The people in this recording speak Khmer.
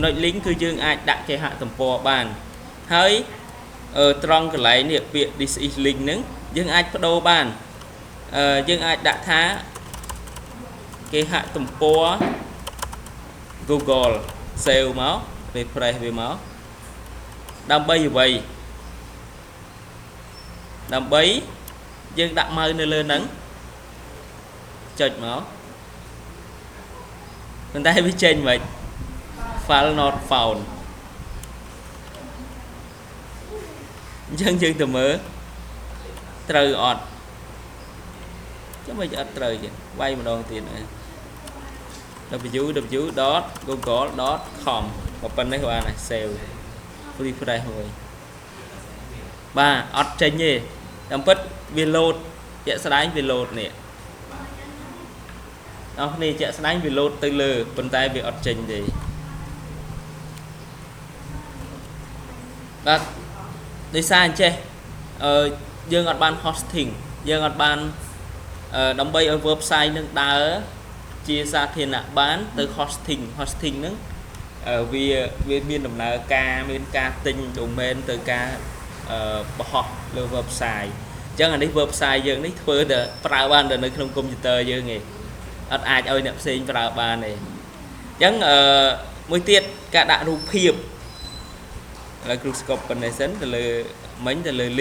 ចំណុច link គឺយើងអាចដាក់គេហទំព័របានហើយត្រង់កន្លែងនេះពាក្យ this is link ហ្នឹងយើងអាចបដូរបានយើងអាចដាក់ថាគេហទំព័រ Google save មក refresh វាមកដើម្បីអ្វីដើម្បីយើងដាក់ម៉ៅនៅលើហ្នឹងចុចមកប៉ុន្តែវាចេញមិន file not found អញ្ចឹងយើងទៅមើលត្រូវអត់ចាំមិនអត់ត្រូវទេវាយម្ដងទៀតwww.google.com មកប៉ុណ្ណេះបានហើយ save refresh មួយបាទអត់ចេញទេតាមពិតវា load ជាក់ស្ដែងវា load នេះអស់នេះជាក់ស្ដែងវា load ទៅលើប៉ុន្តែវាអត់ចេញទេបាទដោយសារអញ្ចេះយើងអត់បាន hosting យើងអត់បានដើម្បីឲ្យ website នឹងដើរជាសាធារណៈបានទៅ hosting ហ្នឹងវាមានដំណើរការមានការទិញ domain ទៅការបោះលើ website អញ្ចឹងអានេះ website យើងនេះធ្វើតែប្រើបានតែនៅក្នុង computer យើងឯងអត់អាចឲ្យអ្នកផ្សេងប្រើបានទេអញ្ចឹងមួយទៀតការដាក់រូបភាពឥឡូវ Cruise Combination ទៅលើមិញទៅលើ